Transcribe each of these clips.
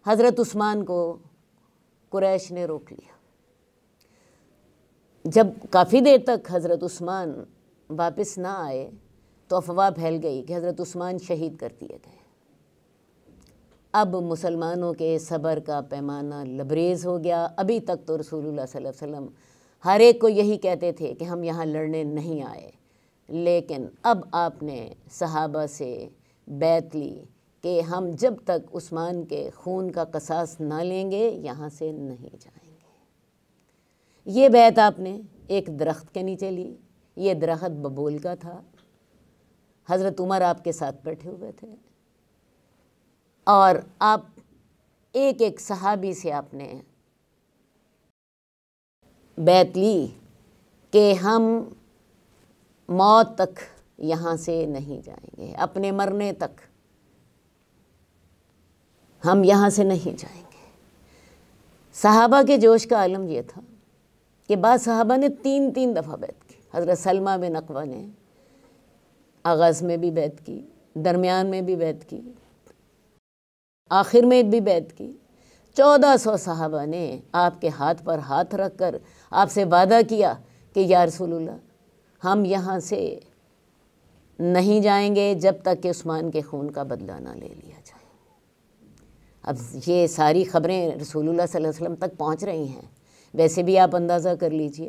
حضرت عثمان کو قریش نے روک لیا۔ جب کافی دیر تک حضرت عثمان واپس نہ آئے تو افواہ پھیل گئی کہ حضرت عثمان شہید کر دیے گئے۔ اب مسلمانوں کے صبر کا پیمانہ لبریز ہو گیا۔ ابھی تک تو رسول اللہ صلی اللہ علیہ وسلم ہر ایک کو یہی کہتے تھے کہ ہم یہاں لڑنے نہیں آئے، لیکن اب آپ نے صحابہ سے بیعت لی کہ ہم جب تک عثمان کے خون کا قصاص نہ لیں گے یہاں سے نہیں جائیں گے۔ یہ بیعت آپ نے ایک درخت کے نیچے لی۔ یہ درخت ببول کا تھا۔ حضرت عمر آپ کے ساتھ بیٹھے ہوئے تھے، اور آپ ایک ایک صحابی سے آپ نے بیعت لی کہ ہم موت تک یہاں سے نہیں جائیں گے، اپنے مرنے تک ہم یہاں سے نہیں جائیں گے۔ صحابہ کے جوش کا عالم یہ تھا کہ بعض صحابہ نے 3 دفعہ بیعت کی۔ حضرت سلمہ بن اقوہ نے آغاز میں بھی بیعت کی، درمیان میں بھی بیعت کی، آخر میں بھی بیعت کی۔ 1400 صحابہ نے آپ کے ہاتھ پر ہاتھ رکھ کر آپ سے وعدہ کیا کہ یا رسول اللہ ہم یہاں سے نہیں جائیں گے جب تک کہ عثمان کے خون کا بدلہ نہ لے لیا جائے۔ اب یہ ساری خبریں رسول اللہ صلی اللہ علیہ وسلم تک پہنچ رہی ہیں۔ ویسے بھی آپ اندازہ کر لیجئے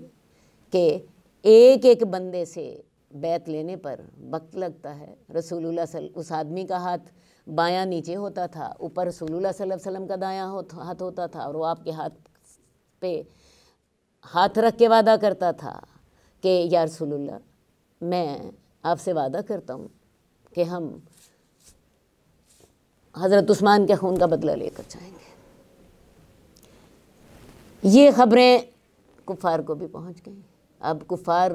کہ ایک ایک بندے سے بیعت لینے پر وقت لگتا ہے۔ رسول اللہ اس آدمی کا ہاتھ بایاں نیچے ہوتا تھا، اوپر رسول اللہ صلی اللہ علیہ وسلم کا دایاں ہاتھ ہوتا تھا، اور وہ آپ کے ہاتھ پہ ہاتھ رکھ کے وعدہ کرتا تھا کہ یا رسول اللہ میں آپ سے وعدہ کرتا ہوں کہ ہم حضرت عثمان کے خون کا بدلہ لے کر جائیں گے۔ یہ خبریں کفار کو بھی پہنچ گئیں۔ اب کفار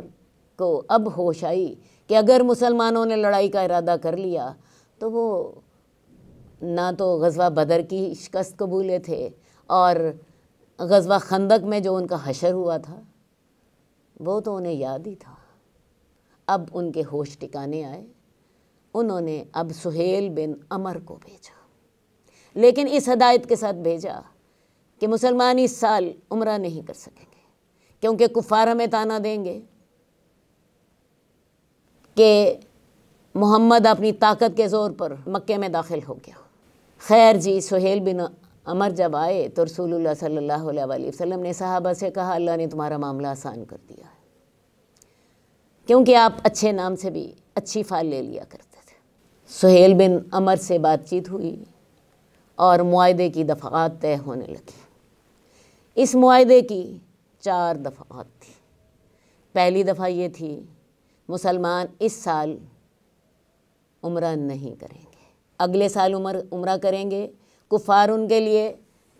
کو اب ہوش آئی کہ اگر مسلمانوں نے لڑائی کا ارادہ کر لیا تو وہ نہ تو غزوہ بدر کی شکست قبولے تھے، اور غزوہ خندق میں جو ان کا حشر ہوا تھا وہ تو انہیں یاد ہی تھا۔ اب ان کے ہوش ٹکانے آئے۔ انہوں نے اب سہیل بن عمر کو بھیجا، لیکن اس ہدایت کے ساتھ بھیجا کہ مسلمان اس سال عمرہ نہیں کر سکیں گے، کیونکہ کفار ہمیں طعنہ دیں گے کہ محمد اپنی طاقت کے زور پر مکے میں داخل ہو گیا۔ خیر جی، سہیل بن عمر جب آئے تو رسول اللہ صلی اللہ علیہ وآلہ وسلم نے صحابہ سے کہا اللہ نے تمہارا معاملہ آسان کر دیا ہے، کیونکہ آپ اچھے نام سے بھی اچھی فال لے لیا کرتے تھے۔ سہیل بن عمر سے بات چیت ہوئی اور معاہدے کی دفعات طے ہونے لگی۔ اس معاہدے کی 4 دفعات تھی۔ پہلی دفعہ یہ تھی مسلمان اس سال عمرہ نہیں کریں گے، اگلے سال عمرہ کریں گے۔ کفار ان کے لیے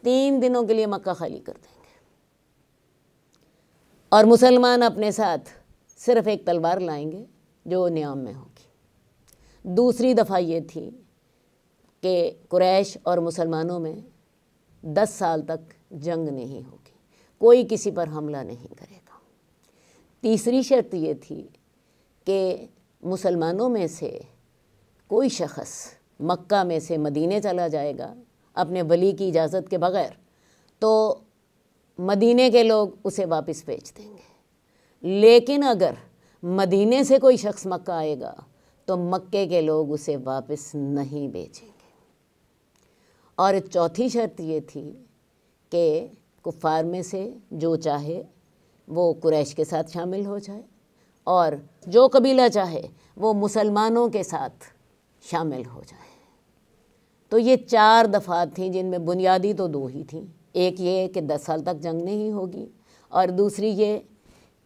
3 دنوں کے لیے مکہ خالی کر دیں گے، اور مسلمان اپنے ساتھ صرف ایک تلوار لائیں گے جو نیام میں ہوگی۔ دوسری دفعہ یہ تھی کہ قریش اور مسلمانوں میں 10 سال تک جنگ نہیں ہوگی، کوئی کسی پر حملہ نہیں کرے گا۔ تیسری شرط یہ تھی کہ مسلمانوں میں سے کوئی شخص مکہ میں سے مدینے چلا جائے گا اپنے ولی کی اجازت کے بغیر تو مدینے کے لوگ اسے واپس بھیج دیں گے، لیکن اگر مدینے سے کوئی شخص مکہ آئے گا تو مکے کے لوگ اسے واپس نہیں بھیجیں گے۔ اور چوتھی شرط یہ تھی کہ کفار میں سے جو چاہے وہ قریش کے ساتھ شامل ہو جائے، اور جو قبیلہ چاہے وہ مسلمانوں کے ساتھ شامل ہو جائے۔ تو یہ 4 دفعات تھیں جن میں بنیادی تو 2 ہی تھیں۔ ایک یہ کہ 10 سال تک جنگ نہیں ہوگی، اور دوسری یہ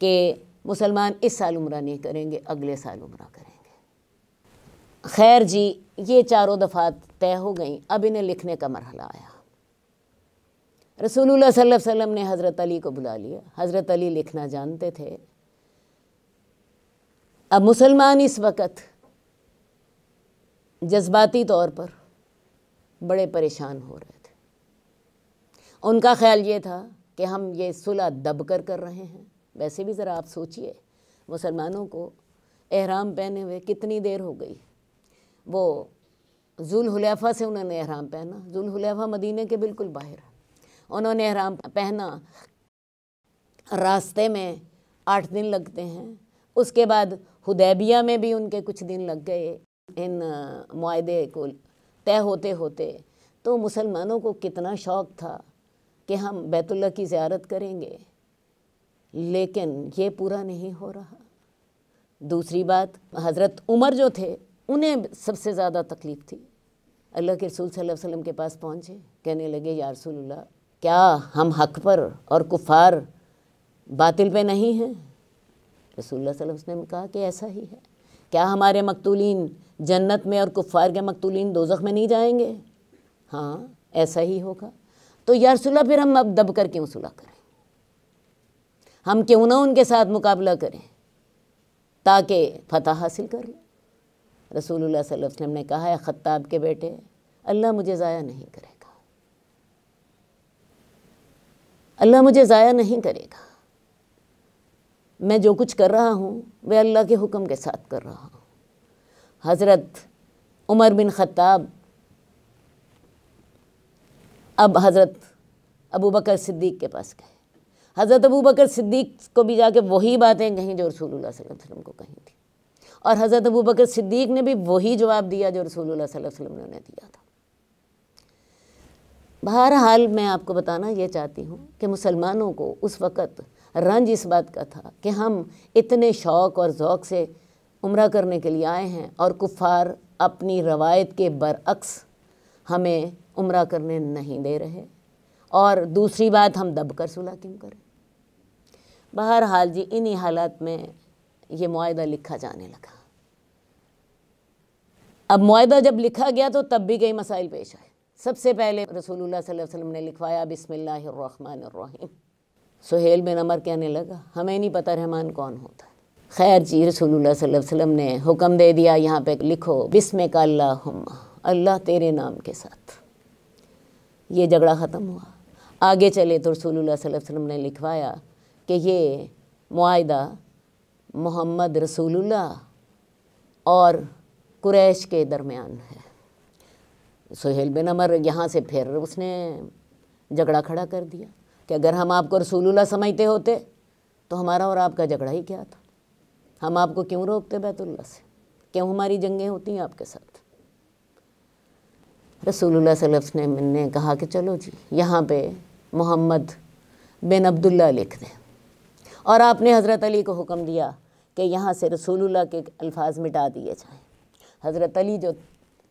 کہ مسلمان اس سال عمرہ نہیں کریں گے، اگلے سال عمرہ کریں گے۔ خیر جی، یہ 4 دفعات طے ہو گئیں۔ اب انہیں لکھنے کا مرحلہ آیا۔ رسول اللہ صلی اللہ علیہ وسلم نے حضرت علی کو بلا لیا۔ حضرت علی لکھنا جانتے تھے۔ اب مسلمان اس وقت جذباتی طور پر بڑے پریشان ہو رہے تھے۔ ان کا خیال یہ تھا کہ ہم یہ صلح دب کر رہے ہیں۔ ویسے بھی ذرا آپ سوچئے، مسلمانوں کو احرام پہنے ہوئے کتنی دیر ہو گئی، وہ ذوالحلیفہ سے انہوں نے احرام پہنا. ذوالحلیفہ مدینہ کے بالکل باہر ہے. انہوں نے احرام پہنا. راستے میں 8 دن لگتے ہیں. اس کے بعد حدیبیہ میں بھی ان کے کچھ دن لگ گئے ان معاہدے کو طے ہوتے ہوتے. تو مسلمانوں کو کتنا شوق تھا کہ ہم بیت اللہ کی زیارت کریں گے، لیکن یہ پورا نہیں ہو رہا. دوسری بات، حضرت عمر جو تھے انہیں سب سے زیادہ تکلیف تھی. اللہ کے رسول صلی اللہ علیہ وسلم کے پاس پہنچے، کہنے لگے یا رسول اللہ کیا ہم حق پر اور کفار باطل پہ نہیں ہیں؟ رسول اللہ صلی اللہ علیہ وسلم نے کہا کہ ایسا ہی ہے. کیا ہمارے مقتولین جنت میں اور کفار کے مقتولین دوزخ میں نہیں جائیں گے؟ ہاں ایسا ہی ہوگا. تو یا رسول اللہ پھر ہم اب دب کر کیوں صلح کریں؟ ہم کیوں نہ ان کے ساتھ مقابلہ کریں تاکہ فتح حاصل کر لیں. رسول اللہ صلی اللہ علیہ وسلم نے کہا ہے خطاب کے بیٹے، اللہ مجھے ضائع نہیں کرے گا، اللہ مجھے ضائع نہیں کرے گا. میں جو کچھ کر رہا ہوں وہ اللہ کے حکم کے ساتھ کر رہا ہوں. حضرت عمر بن خطاب اب حضرت ابوبکر صدیق کے پاس گئے. حضرت ابوبکر صدیق کو بھی جا کے وہی باتیں کہیں جو رسول اللہ صلی اللہ علیہ وسلم کو کہیں تھی، اور حضرت ابوبکر صدیق نے بھی وہی جواب دیا جو رسول اللہ صلی اللہ علیہ وسلم نے انہیں دیا تھا. بہرحال میں آپ کو بتانا یہ چاہتی ہوں کہ مسلمانوں کو اس وقت رنج اس بات کا تھا کہ ہم اتنے شوق اور ذوق سے عمرہ کرنے کے لیے آئے ہیں اور کفار اپنی روایت کے برعکس ہمیں عمرہ کرنے نہیں دے رہے، اور دوسری بات ہم دب کر صلح کیوں کریں. بہرحال جی انہی حالات میں یہ معاہدہ لکھا جانے لگا. اب معاہدہ جب لکھا گیا تو تب بھی کئی مسائل پیش آئے. سب سے پہلے رسول اللہ صلی اللہ علیہ وسلم نے لکھوایا بسم اللہ الرحمن الرحیم. سہیل بن عمر کہنے لگا ہمیں نہیں پتہ رحمان کون ہوتا ہے. خیر جی رسول اللہ صلی اللہ علیہ وسلم نے حکم دے دیا یہاں پہ لکھو بسمک اللہم، اللہ تیرے نام کے ساتھ. یہ جھگڑا ختم ہوا. آگے چلے تو رسول اللہ صلی اللہ علیہ وسلم نے لکھوایا کہ یہ معاہدہ محمد رسول اللہ اور قریش کے درمیان ہے. سہیل بن عمر یہاں سے پھر اس نے جھگڑا کھڑا کر دیا کہ اگر ہم آپ کو رسول اللہ سمجھتے ہوتے تو ہمارا اور آپ کا جھگڑا ہی کیا تھا؟ ہم آپ کو کیوں روکتے بیت اللہ سے؟ کیوں ہماری جنگیں ہوتی ہیں آپ کے ساتھ؟ رسول اللہ صلی اللہ علیہ وسلم نے کہا کہ چلو جی یہاں پہ محمد بن عبداللہ لکھ دیں، اور آپ نے حضرت علی کو حکم دیا کہ یہاں سے رسول اللہ کے الفاظ مٹا دیے جائیں. حضرت علی جو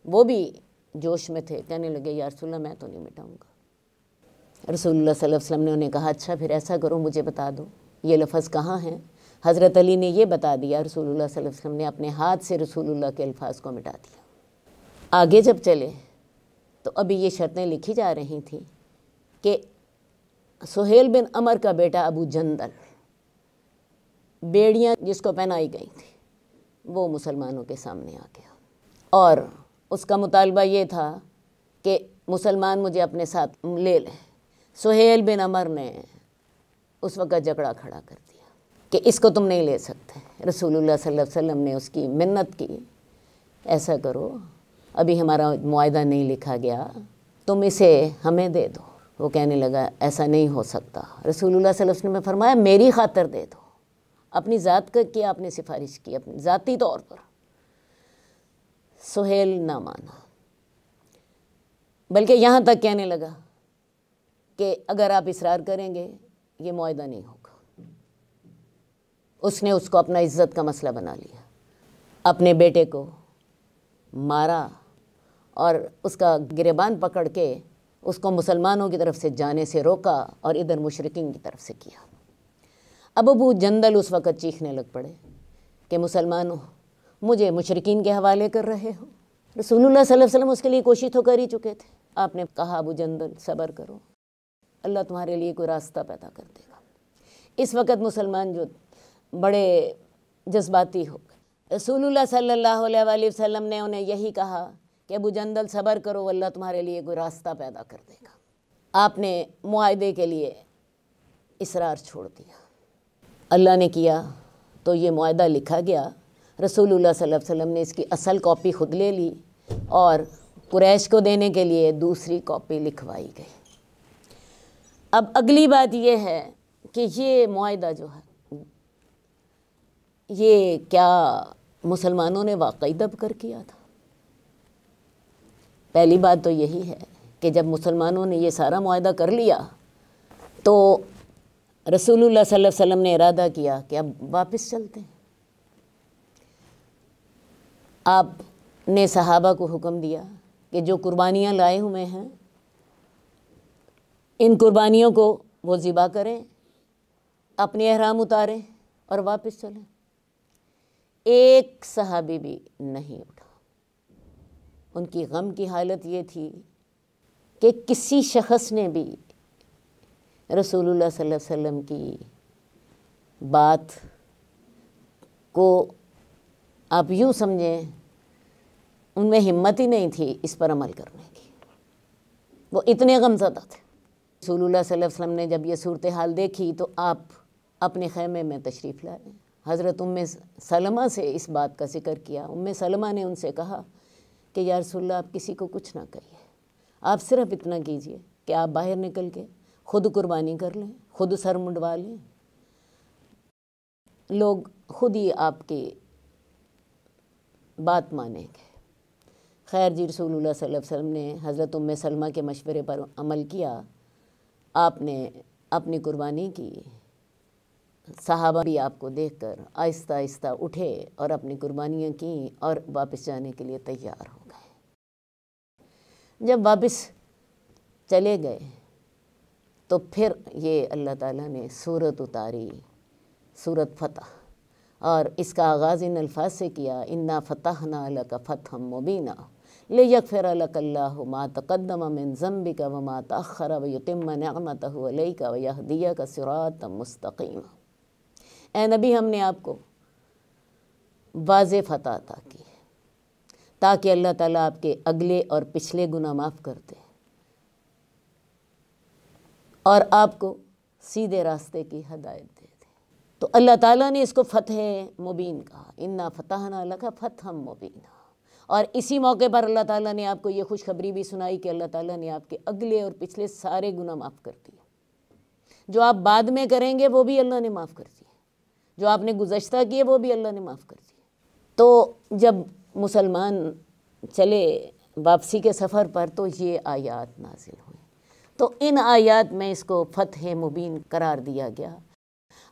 وہ بھی جوش میں تھے، کہنے لگے یا رسول اللہ میں تو نہیں مٹاؤں گا. رسول اللہ صلی اللہ علیہ وسلم نے انہیں کہا اچھا پھر ایسا کرو مجھے بتا دو یہ لفظ کہاں ہیں. حضرت علی نے یہ بتا دیا. رسول اللہ صلی اللہ علیہ وسلم نے اپنے ہاتھ سے رسول اللہ کے الفاظ کو مٹا دیا. آگے جب چلے تو ابھی یہ شرطیں لکھی جا رہی تھیں کہ سہیل بن عمر کا بیٹا ابو جندل، بیڑیاں جس کو پہنائی گئی تھی وہ مسلمانوں کے سامنے آ گیا، اور اس کا مطالبہ یہ تھا کہ مسلمان مجھے اپنے ساتھ لے لیں. سہیل بن عمر نے اس وقت جھگڑا کھڑا کر دیا کہ اس کو تم نہیں لے سکتے. رسول اللہ صلی اللہ علیہ وسلم نے اس کی منت کی ایسا کرو ابھی ہمارا معاہدہ نہیں لکھا گیا، تم اسے ہمیں دے دو. وہ کہنے لگا ایسا نہیں ہو سکتا. رسول اللہ صلی اللہ علیہ وسلم نے فرمایا میری خاطر دے دو. اپنی ذات کی آپ نے سفارش کی اپنی ذاتی طور پر. سہیل نہ مانا، بلکہ یہاں تک کہنے لگا کہ اگر آپ اصرار کریں گے یہ معاہدہ نہیں ہوگا. اس نے اس کو اپنا عزت کا مسئلہ بنا لیا، اپنے بیٹے کو مارا اور اس کا گریبان پکڑ کے اس کو مسلمانوں کی طرف سے جانے سے روکا اور ادھر مشرکین کی طرف سے کیا. اب ابو جندل اس وقت چیخنے لگ پڑے کہ مسلمانوں مجھے مشرکین کے حوالے کر رہے ہو. رسول اللہ صلی اللہ علیہ وسلم اس کے لیے کوشش تو کر ہی چکے تھے. آپ نے کہا ابو جندل صبر کرو، اللہ تمہارے لیے کوئی راستہ پیدا کر دے گا. اس وقت مسلمان جو بڑے جذباتی ہو گئے. رسول اللہ صلی اللہ علیہ وآلہ وسلم نے انہیں یہی کہا کہ ابو جندل صبر کرو، اللہ تمہارے لیے کوئی راستہ پیدا کر دے گا. آپ نے معاہدے کے لیے اصرار چھوڑ دیا. اللہ نے کیا تو یہ معاہدہ لکھا گیا. رسول اللہ صلی اللہ علیہ وسلم نے اس کی اصل کاپی خود لے لی اور قریش کو دینے کے لیے دوسری کاپی لکھوائی گئی۔ اب اگلی بات یہ ہے کہ یہ معاہدہ جو ہے یہ کیا مسلمانوں نے واقعی دب کر کیا تھا؟ پہلی بات تو یہی ہے کہ جب مسلمانوں نے یہ سارا معاہدہ کر لیا تو رسول اللہ صلی اللہ علیہ وسلم نے ارادہ کیا کہ اب واپس چلتے ہیں۔ آپ نے صحابہ کو حکم دیا کہ جو قربانیاں لائے ہوئے ہیں ان قربانیوں کو وہ ذبح کریں، اپنے احرام اتاریں اور واپس چلیں۔ ایک صحابی بھی نہیں اٹھا۔ ان کی غم کی حالت یہ تھی کہ کسی شخص نے بھی رسول اللہ صلی اللہ علیہ وسلم کی بات کو آپ یوں سمجھیں ان میں ہمت ہی نہیں تھی اس پر عمل کرنے کی، وہ اتنے غمزدہ تھے۔ رسول اللہ صلی اللہ علیہ وسلم نے جب یہ صورتحال دیکھی تو آپ اپنے خیمے میں تشریف لائے۔ حضرت ام سلمہ سے اس بات کا ذکر کیا۔ ام سلمہ نے ان سے کہا کہ یا رسول اللہ آپ کسی کو کچھ نہ کہیے، آپ صرف اتنا کیجئے کہ آپ باہر نکل کے خود قربانی کر لیں، خود سر منڈوا لیں، لوگ خود ہی آپ کی بات مانیں گے۔ خیر جی، رسول اللہ صلی اللہ علیہ وسلم نے حضرت ام سلمہ کے مشورے پر عمل کیا۔ آپ نے اپنی قربانی کی۔ صحابہ بھی آپ کو دیکھ کر آہستہ آہستہ اٹھے اور اپنی قربانیاں کیں اور واپس جانے کے لیے تیار ہو گئے۔ جب واپس چلے گئے تو پھر یہ اللہ تعالیٰ نے سورت اتاری، سورت فتح، اور اس کا آغاز ان الفاظ سے کیا، انا فتحنا لک فتحا مبینا لیغفر لک اللہ ما تقدم من ذنبک وما تأخر ویتم نعمتہ علیک ویہدیک صراطا مستقیما۔ اے نبی، ہم نے آپ کو واضح فتح عطا کی ہے تاکہ اللہ تعالیٰ آپ کے اگلے اور پچھلے گناہ معاف کر دے اور آپ کو سیدھے راستے کی ہدایت دے دے۔ تو اللہ تعالیٰ نے اس کو فتح مبین کہا، انا فتحنا لک فتحا مبینا۔ اور اسی موقع پر اللہ تعالیٰ نے آپ کو یہ خوشخبری بھی سنائی کہ اللہ تعالیٰ نے آپ کے اگلے اور پچھلے سارے گناہ معاف کر دیے۔ جو آپ بعد میں کریں گے وہ بھی اللہ نے معاف کر دیے، جو آپ نے گزشتہ کیے وہ بھی اللہ نے معاف کر دیے۔ تو جب مسلمان چلے واپسی کے سفر پر تو یہ آیات نازل ہوئیں، تو ان آیات میں اس کو فتح مبین قرار دیا گیا۔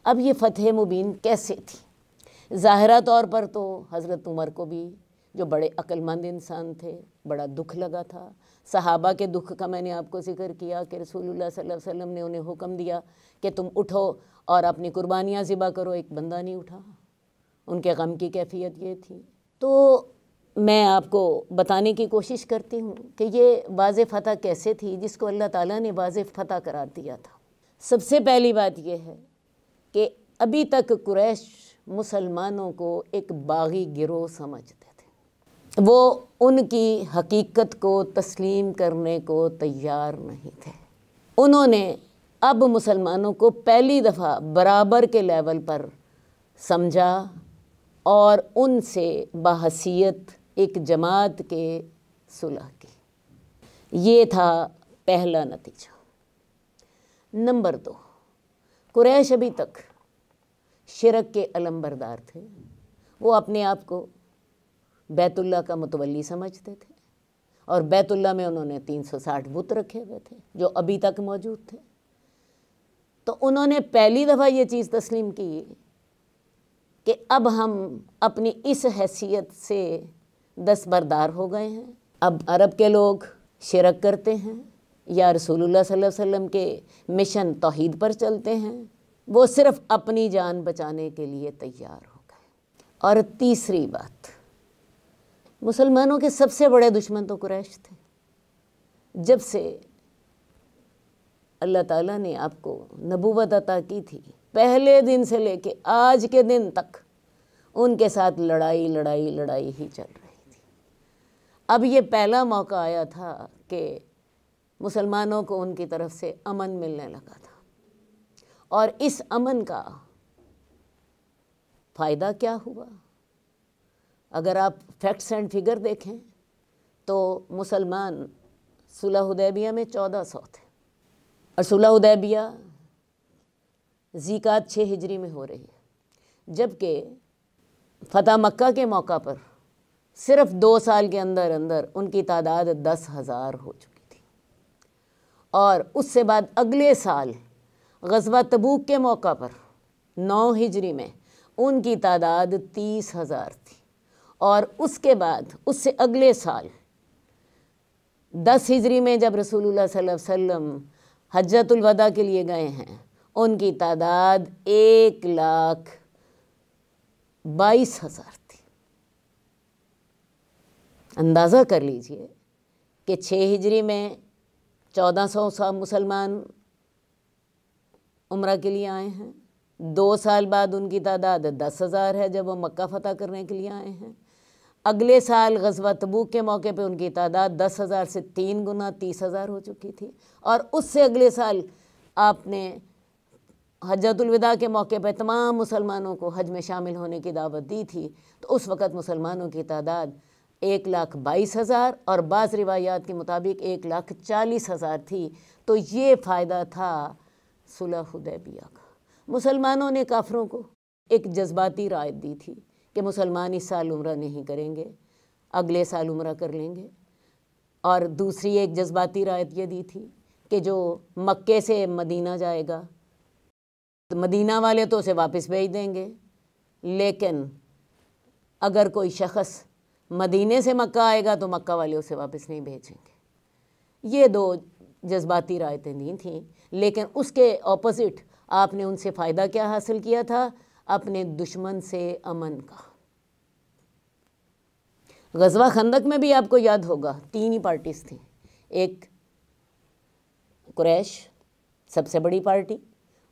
اب یہ فتح مبین کیسے تھی؟ ظاہرہ طور پر تو حضرت عمر کو بھی، جو بڑے عقل مند انسان تھے، بڑا دکھ لگا تھا۔ صحابہ کے دکھ کا میں نے آپ کو ذکر کیا کہ رسول اللہ صلی اللہ علیہ وسلم نے انہیں حکم دیا کہ تم اٹھو اور اپنی قربانیاں ذبح کرو، ایک بندہ نہیں اٹھا۔ ان کے غم کی کیفیت یہ تھی۔ تو میں آپ کو بتانے کی کوشش کرتی ہوں کہ یہ واضح فتح کیسے تھی جس کو اللہ تعالیٰ نے واضح فتح قرار دیا تھا۔ سب سے پہلی بات یہ ہے کہ ابھی تک قریش مسلمانوں کو ایک باغی گروہ سمجھتے تھے، وہ ان کی حقیقت کو تسلیم کرنے کو تیار نہیں تھے۔ انہوں نے اب مسلمانوں کو پہلی دفعہ برابر کے لیول پر سمجھا اور ان سے بحیثیت ایک جماعت کے صلح کی۔ یہ تھا پہلا نتیجہ۔ نمبر 2، قریش ابھی تک شرک کے علمبردار تھے۔ وہ اپنے آپ کو بیت اللہ کا متولی سمجھتے تھے اور بیت اللہ میں انہوں نے 360 بت رکھے ہوئے تھے جو ابھی تک موجود تھے۔ تو انہوں نے پہلی دفعہ یہ چیز تسلیم کی کہ اب ہم اپنی اس حیثیت سے دستبردار ہو گئے ہیں۔ اب عرب کے لوگ شرک کرتے ہیں یا رسول اللہ صلی اللہ علیہ وسلم کے مشن توحید پر چلتے ہیں، وہ صرف اپنی جان بچانے کے لیے تیار ہو گئے۔ اور تیسری بات، مسلمانوں کے سب سے بڑے دشمن تو قریش تھے۔ جب سے اللہ تعالیٰ نے آپ کو نبوت عطا کی تھی، پہلے دن سے لے کے آج کے دن تک ان کے ساتھ لڑائی لڑائی لڑائی ہی چل رہی تھی۔ اب یہ پہلا موقع آیا تھا کہ مسلمانوں کو ان کی طرف سے امن ملنے لگا تھا، اور اس امن کا فائدہ کیا ہوا؟ اگر آپ فیکٹس اینڈ فگر دیکھیں تو مسلمان صلح حدیبیہ میں 1400 تھے، اور صلح حدیبیہ ذیقعد 6 ہجری میں ہو رہی ہے، جبکہ فتح مکہ کے موقع پر صرف 2 سال کے اندر اندر ان کی تعداد 10,000 ہو چکی تھی، اور اس سے بعد اگلے سال غزوہ تبوک کے موقع پر 9 ہجری میں ان کی تعداد 30,000 تھی، اور اس کے بعد اس سے اگلے سال 10 ہجری میں جب رسول اللہ صلی اللہ علیہ وسلم حجۃ الوداع کے لیے گئے ہیں، ان کی تعداد 1,22,000 تھی۔ اندازہ کر لیجئے کہ 6 ہجری میں 1400 مسلمان عمرہ کے لیے آئے ہیں، 2 سال بعد ان کی تعداد 10,000 ہے جب وہ مکہ فتح کرنے کے لیے آئے ہیں، اگلے سال غزوہ تبوک کے موقع پہ ان کی تعداد 10,000 سے 3 گنا 30,000 ہو چکی تھی، اور اس سے اگلے سال آپ نے حجۃ الوداع کے موقع پہ تمام مسلمانوں کو حج میں شامل ہونے کی دعوت دی تھی، تو اس وقت مسلمانوں کی تعداد 1,22,000 اور بعض روایات کے مطابق 1,40,000 تھی۔ تو یہ فائدہ تھا صلح حدیبیہ کا۔ مسلمانوں نے کافروں کو ایک جذباتی رائے دی تھی کہ مسلمان اس سال عمرہ نہیں کریں گے، اگلے سال عمرہ کر لیں گے، اور دوسری ایک جذباتی رائے یہ دی تھی کہ جو مکے سے مدینہ جائے گا تو مدینہ والے تو اسے واپس بھیج دیں گے، لیکن اگر کوئی شخص مدینے سے مکہ آئے گا تو مکہ والے اسے واپس نہیں بھیجیں گے۔ یہ 2 جذباتی رائتیں دی تھیں، لیکن اس کے اپوزٹ آپ نے ان سے فائدہ کیا حاصل کیا تھا؟ اپنے دشمن سے امن کا۔ غزوہ خندق میں بھی آپ کو یاد ہوگا 3 ہی پارٹیز تھیں، ایک قریش سب سے بڑی پارٹی،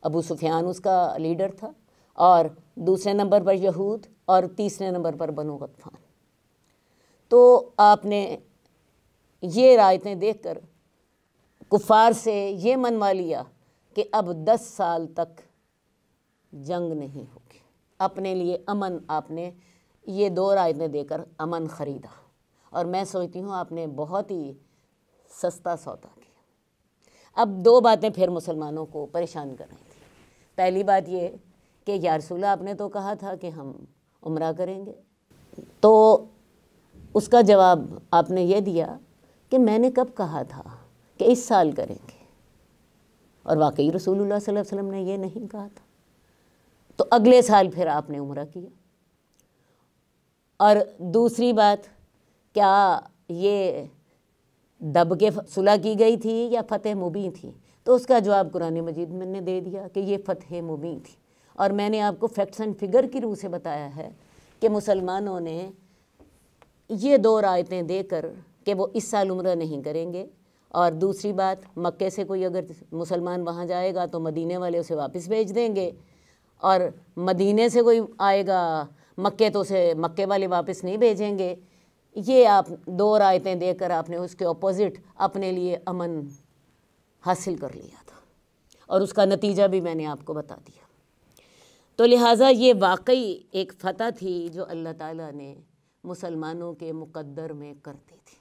ابو سفیان اس کا لیڈر تھا، اور دوسرے نمبر پر یہود، اور تیسرے نمبر پر بنو غطفان۔ تو آپ نے یہ رائتیں دیکھ کر کفار سے یہ منوا لیا کہ اب 10 سال تک جنگ نہیں ہوگی، اپنے لیے امن آپ نے یہ 2 رائتیں دے کر امن خریدا، اور میں سوچتی ہوں آپ نے بہت ہی سستا سودا کیا۔ اب 2 باتیں پھر مسلمانوں کو پریشان کر رہی تھیں۔ پہلی بات یہ کہ یا رسول اللہ آپ نے تو کہا تھا کہ ہم عمرہ کریں گے، تو اس کا جواب آپ نے یہ دیا کہ میں نے کب کہا تھا کہ اس سال کریں گے، اور واقعی رسول اللہ صلی اللہ علیہ وسلم نے یہ نہیں کہا تھا۔ تو اگلے سال پھر آپ نے عمرہ کیا۔ اور دوسری بات، کیا یہ دب کے صلح کی گئی تھی یا فتح مبین تھی؟ تو اس کا جواب قرآن مجید میں نے دے دیا کہ یہ فتح مبین تھی، اور میں نے آپ کو فیکٹس اینڈ فگر کی روح سے بتایا ہے کہ مسلمانوں نے یہ 2 رائتیں دے کر کہ وہ اس سال عمرہ نہیں کریں گے، اور دوسری بات مکے سے کوئی اگر مسلمان وہاں جائے گا تو مدینے والے اسے واپس بھیج دیں گے، اور مدینے سے کوئی آئے گا مکے تو اسے مکے والے واپس نہیں بھیجیں گے۔ یہ آپ 2 رائتیں دے کر آپ نے اس کے اپوزٹ اپنے لیے امن حاصل کر لیا تھا، اور اس کا نتیجہ بھی میں نے آپ کو بتا دیا۔ تو لہٰذا یہ واقعی ایک فتح تھی جو اللہ تعالیٰ نے مسلمانوں کے مقدر میں کر دی تھی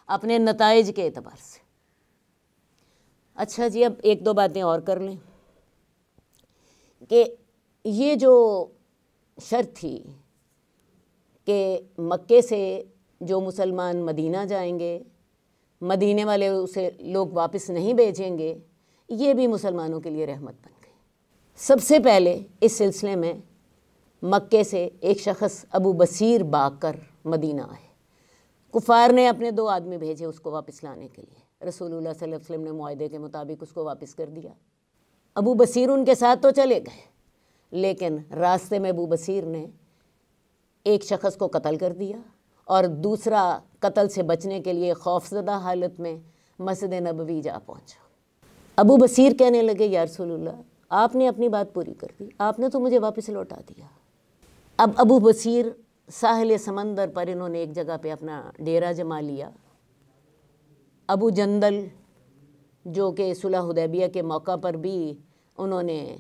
اپنے نتائج کے اعتبار سے۔ اچھا جی، اب 1-2 باتیں اور کر لیں کہ یہ جو شرط تھی کہ مکے سے جو مسلمان مدینہ جائیں گے، مدینے والے اسے لوگ واپس نہیں بھیجیں گے، یہ بھی مسلمانوں کے لیے رحمت بن گئی۔ سب سے پہلے اس سلسلے میں مکے سے ایک شخص ابو بصیر بھاگ کر مدینہ آئے۔ کفار نے اپنے 2 آدمی بھیجے اس کو واپس لانے کے لیے، رسول اللہ صلی اللہ علیہ وسلم نے معاہدے کے مطابق اس کو واپس کر دیا۔ ابو بصیر ان کے ساتھ تو چلے گئے، لیکن راستے میں ابو بصیر نے ایک شخص کو قتل کر دیا، اور دوسرا قتل سے بچنے کے لیے خوفزدہ حالت میں مسجد نبوی جا پہنچا۔ ابو بصیر کہنے لگے یا رسول اللہ آپ نے اپنی بات پوری کر دی، آپ نے تو مجھے واپس لوٹا دیا۔ اب ابو بصیر ساحل سمندر پر انہوں نے ایک جگہ پہ اپنا ڈیرہ جما لیا۔ ابو جندل جو کہ صلح حدیبیہ کے موقع پر بھی انہوں نے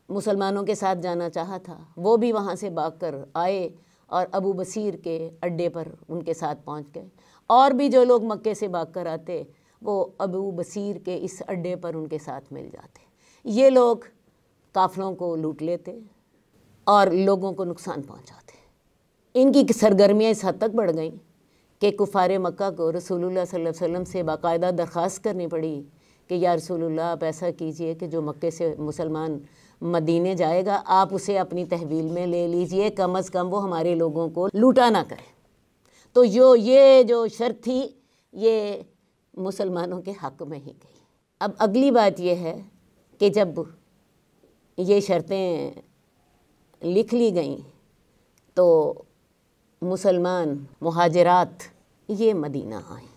مسلمانوں کے ساتھ جانا چاہا تھا، وہ بھی وہاں سے بھاگ کر آئے اور ابو بصیر کے اڈے پر ان کے ساتھ پہنچ گئے، اور بھی جو لوگ مکے سے بھاگ کر آتے وہ ابو بصیر کے اس اڈے پر ان کے ساتھ مل جاتے۔ یہ لوگ قافلوں کو لوٹ لیتے اور لوگوں کو نقصان پہنچاتے۔ ان کی سرگرمیاں اس حد تک بڑھ گئیں کہ کفار مکہ کو رسول اللہ صلی اللہ علیہ وسلم سے باقاعدہ درخواست کرنی پڑی کہ یا رسول اللہ آپ ایسا کیجئے کہ جو مکے سے مسلمان مدینے جائے گا آپ اسے اپنی تحویل میں لے لیجئے، کم از کم وہ ہمارے لوگوں کو لوٹا نہ کرے۔ تو یہ جو شرط تھی یہ مسلمانوں کے حق میں ہی گئی۔ اب اگلی بات یہ ہے کہ جب یہ شرطیں لکھ لی گئیں تو مسلمان مہاجرات یہ مدینہ آئیں۔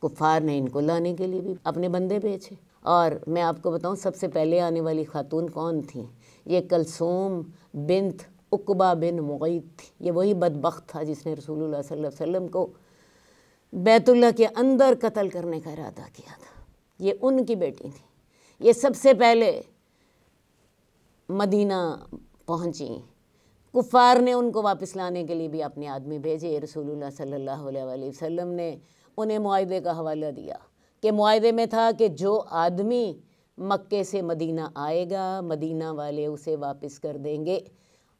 کفار نے ان کو لانے کے لیے بھی اپنے بندے بھیجے، اور میں آپ کو بتاؤں سب سے پہلے آنے والی خاتون کون تھیں؟ یہ کلثوم بنت عقبہ بن معیط تھی۔ یہ وہی بدبخت تھا جس نے رسول اللہ صلی اللہ علیہ وسلم کو بیت اللہ کے اندر قتل کرنے کا ارادہ کیا تھا۔ یہ ان کی بیٹی تھی۔ یہ سب سے پہلے مدینہ پہنچیں۔ کفار نے ان کو واپس لانے کے لیے بھی اپنے آدمی بھیجے۔ رسول اللہ صلی اللہ علیہ وآلہ وسلم نے انہیں معاہدے کا حوالہ دیا کہ معاہدے میں تھا کہ جو آدمی مکے سے مدینہ آئے گا مدینہ والے اسے واپس کر دیں گے۔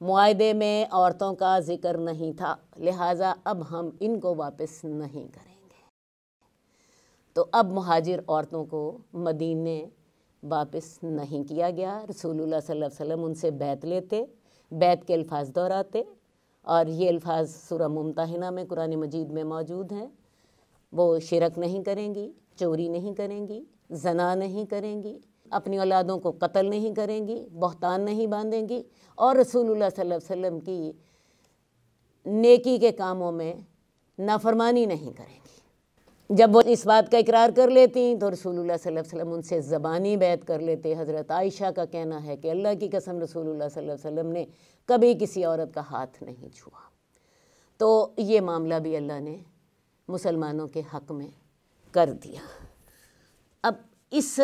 معاہدے میں عورتوں کا ذکر نہیں تھا، لہٰذا اب ہم ان کو واپس نہیں کریں گے۔ تو اب مہاجر عورتوں کو مدینے واپس نہیں کیا گیا۔ رسول اللہ صلی اللہ علیہ وسلم ان سے بیعت لیتے، بیعت کے الفاظ دہراتے، اور یہ الفاظ سورہ ممتحنہ میں قرآن مجید میں موجود ہیں۔ وہ شرک نہیں کریں گی، چوری نہیں کریں گی، زنا نہیں کریں گی، اپنی اولادوں کو قتل نہیں کریں گی، بہتان نہیں باندھیں گی، اور رسول اللہ صلی اللہ علیہ وسلم کی نیکی کے کاموں میں نافرمانی نہیں کریں گی۔ جب وہ اس بات کا اقرار کر لیتی تو رسول اللہ صلی اللہ علیہ وسلم ان سے زبانی بیعت کر لیتے۔ حضرت عائشہ کا کہنا ہے کہ اللہ کی قسم رسول اللہ صلی اللہ علیہ وسلم نے کبھی کسی عورت کا ہاتھ نہیں چھوا۔ تو یہ معاملہ بھی اللہ نے مسلمانوں کے حق میں کر دیا۔ اب اس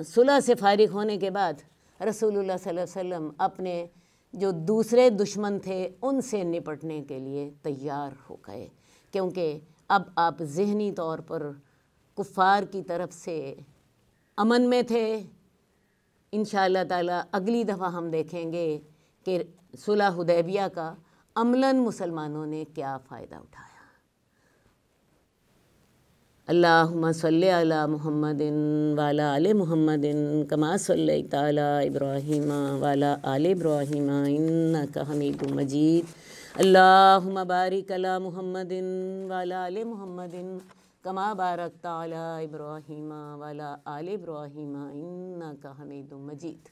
صلح سے فارغ ہونے کے بعد رسول اللہ صلی اللہ علیہ وسلم اپنے جو دوسرے دشمن تھے ان سے نپٹنے کے لیے تیار ہو گئے، کیونکہ اب آپ ذہنی طور پر کفار کی طرف سے امن میں تھے۔ انشاءاللہ تعالیٰ اگلی دفعہ ہم دیکھیں گے کہ صلح حدیبیہ کا عملاً مسلمانوں نے کیا فائدہ اٹھایا۔ اللہم صلی علی محمد وعلی آل محمد کما صلیت علی ابراہیم وعلی آل ابراہیم انک حمید مجید۔ اللہم بارک علی محمد وعلی آل محمد کما بارکت علی ابراہیم وعلی آل ابراہیم انک حمید مجید۔